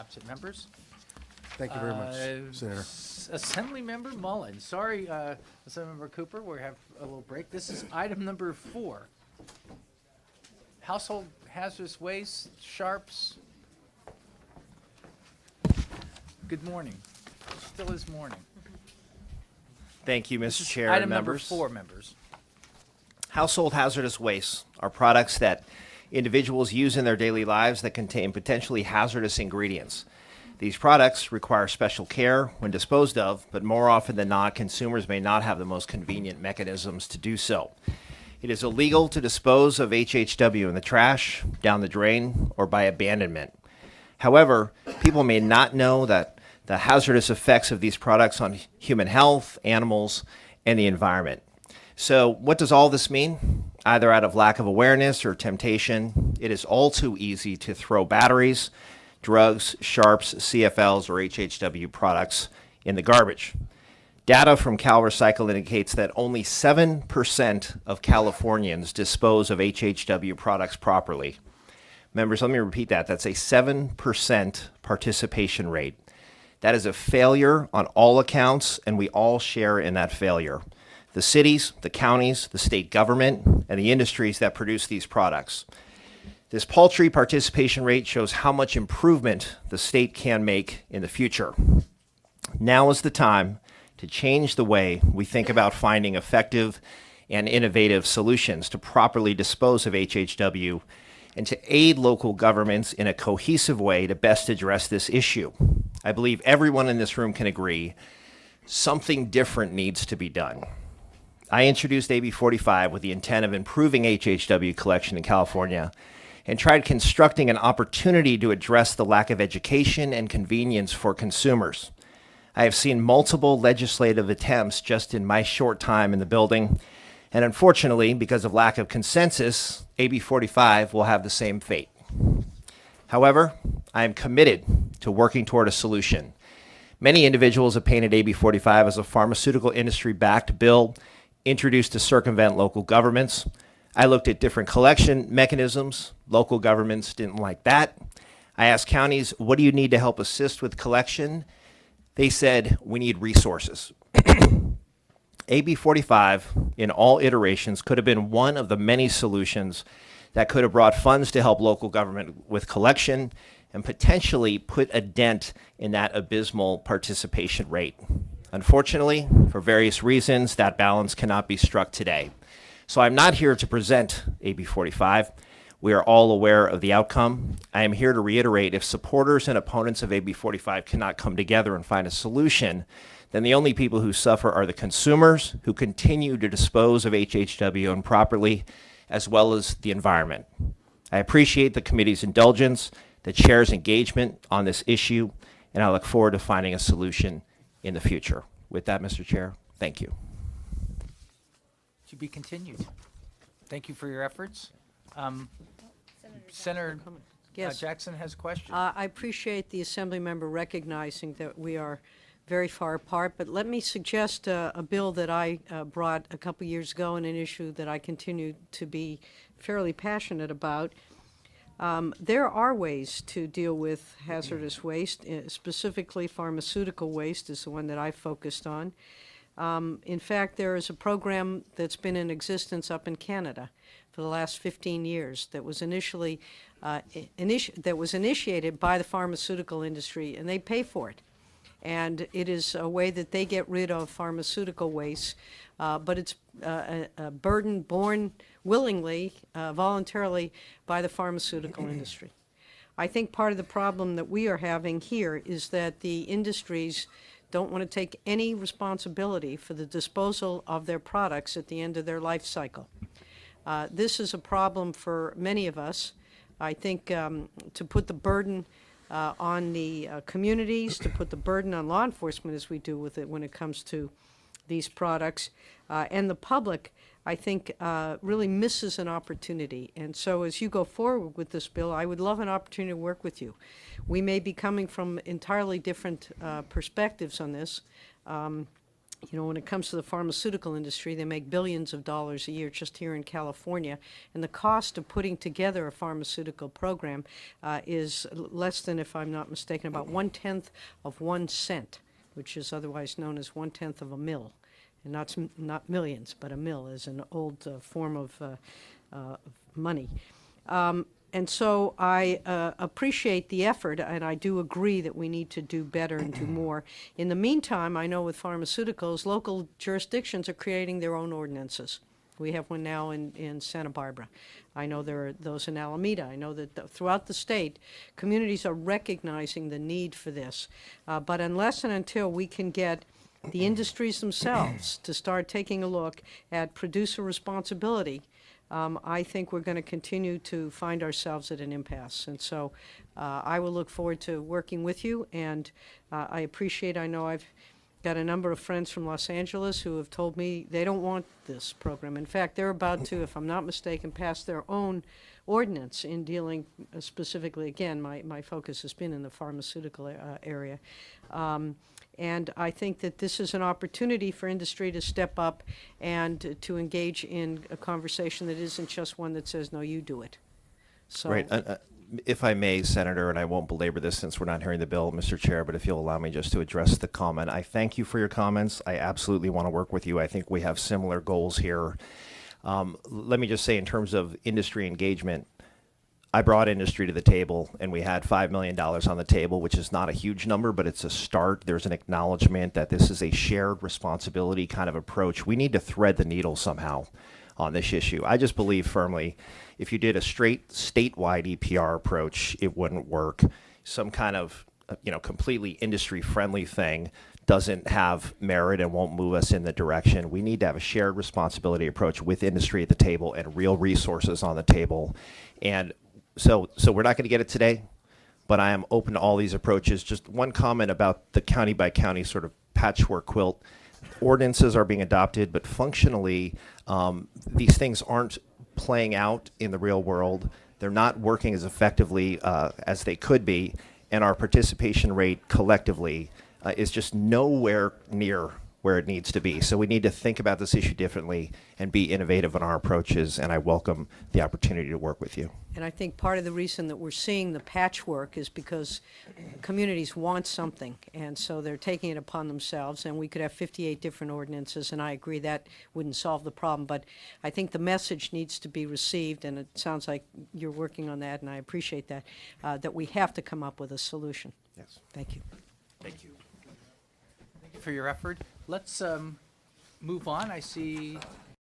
absent members. Thank you very much, Senator. Assemblymember Mullen. Sorry, Assemblymember Cooper, we have a little break. This is item number 4. Household hazardous waste, Sharps. Good morning. Still is morning. Thank you, This Mr. is Chair item and number members. 4, members. Household hazardous wastes are products that individuals use in their daily lives that contain potentially hazardous ingredients. These products require special care when disposed of, but more often than not, consumers may not have the most convenient mechanisms to do so. It is illegal to dispose of HHW in the trash, down the drain, or by abandonment. However, people may not know that the hazardous effects of these products on human health, animals, and the environment. So what does all this mean? Either out of lack of awareness or temptation, it is all too easy to throw batteries, drugs, Sharps, CFLs, or HHW products in the garbage. Data from CalRecycle indicates that only 7% of Californians dispose of HHW products properly. Members, let me repeat that. That's a 7% participation rate. That is a failure on all accounts, and we all share in that failure. The cities, the counties, the state government, and the industries that produce these products. This paltry participation rate shows how much improvement the state can make in the future. Now is the time to change the way we think about finding effective and innovative solutions to properly dispose of HHW and to aid local governments in a cohesive way to best address this issue. I believe everyone in this room can agree something different needs to be done. I introduced AB 45 with the intent of improving HHW collection in California and tried constructing an opportunity to address the lack of education and convenience for consumers. I have seen multiple legislative attempts just in my short time in the building, and unfortunately, because of lack of consensus, AB 45 will have the same fate. However, I am committed to working toward a solution. Many individuals have painted AB 45 as a pharmaceutical industry-backed bill introduced to circumvent local governments. I looked at different collection mechanisms. Local governments didn't like that. I asked counties, what do you need to help assist with collection? They said, we need resources. AB 45, in all iterations, could have been one of the many solutions that could have brought funds to help local government with collection and potentially put a dent in that abysmal participation rate. Unfortunately, for various reasons, that balance cannot be struck today. So I'm not here to present AB 45. We are all aware of the outcome. I am here to reiterate, if supporters and opponents of AB 45 cannot come together and find a solution, then the only people who suffer are the consumers who continue to dispose of HHW improperly, as well as the environment. I appreciate the committee's indulgence, the chair's engagement on this issue, and I look forward to finding a solution in the future. With that, Mr. Chair, thank you. To be continued. Thank you for your efforts. Senator Yes. Jackson has a question. I appreciate the Assembly member recognizing that we are very far apart, but let me suggest a bill that I brought a couple years ago and an issue that I continue to be fairly passionate about. There are ways to deal with hazardous waste, specifically pharmaceutical waste is the one that I focused on. In fact, there is a program that's been in existence up in Canada for the last 15 years that was initiated by the pharmaceutical industry, and they pay for it. And it is a way that they get rid of pharmaceutical waste, but it's a burden borne willingly, voluntarily by the pharmaceutical industry. I think part of the problem that we are having here is that the industries don't want to take any responsibility for the disposal of their products at the end of their life cycle. This is a problem for many of us. I think to put the burden on the communities, to put the burden on law enforcement as we do with it when it comes to these products, and the public, I think, really misses an opportunity. And so as you go forward with this bill, I would love an opportunity to work with you. We may be coming from entirely different perspectives on this, You know, when it comes to the pharmaceutical industry, they make billions of dollars a year just here in California, and the cost of putting together a pharmaceutical program is less than, if I'm not mistaken, about 1/10 of 1 cent, which is otherwise known as 1/10 of a mill. And not millions, but a mill is an old form of money. And so I appreciate the effort, and I do agree that we need to do better and do more. In the meantime, I know with pharmaceuticals, local jurisdictions are creating their own ordinances. We have one now in Santa Barbara. I know there are those in Alameda. I know that throughout the state, communities are recognizing the need for this. But unless and until we can get the industries themselves to start taking a look at producer responsibility, I think we're going to continue to find ourselves at an impasse. And so I will look forward to working with you, and I know I've got a number of friends from Los Angeles who have told me they don't want this program. In fact, they're about to, if I'm not mistaken, pass their own ordinance in dealing specifically, again, my focus has been in the pharmaceutical area. And I think that this is an opportunity for industry to step up and to engage in a conversation that isn't just one that says, no, you do it. So, Right. If I may, Senator, and I won't belabor this since we're not hearing the bill, Mr. Chair, but if you'll allow me just to address the comment. I thank you for your comments. I absolutely want to work with you. I think we have similar goals here. Let me just say, in terms of industry engagement, I brought industry to the table, and we had $5 million on the table, which is not a huge number, but it's a start. There's an acknowledgement that this is a shared responsibility kind of approach. We need to thread the needle somehow on this issue. I just believe firmly if you did a straight statewide EPR approach, it wouldn't work. Some kind of completely industry-friendly thing doesn't have merit and won't move us in the direction. We need to have a shared responsibility approach with industry at the table and real resources on the table. And so we're not going to get it today, but I am open to all these approaches. Just one comment about the county by county sort of patchwork quilt. Ordinances are being adopted, but functionally, these things aren't playing out in the real world. They're not working as effectively as they could be, and our participation rate collectively is just nowhere near where it needs to be. So we need to think about this issue differently and be innovative in our approaches, and I welcome the opportunity to work with you. and I think part of the reason that we're seeing the patchwork is because communities want something, and so they're taking it upon themselves, and we could have 58 different ordinances, and I agree that wouldn't solve the problem, but I think the message needs to be received, and it sounds like you're working on that, and I appreciate that, that we have to come up with a solution. Yes. Thank you. Thank you. Thank you for your effort. Let's move on. I see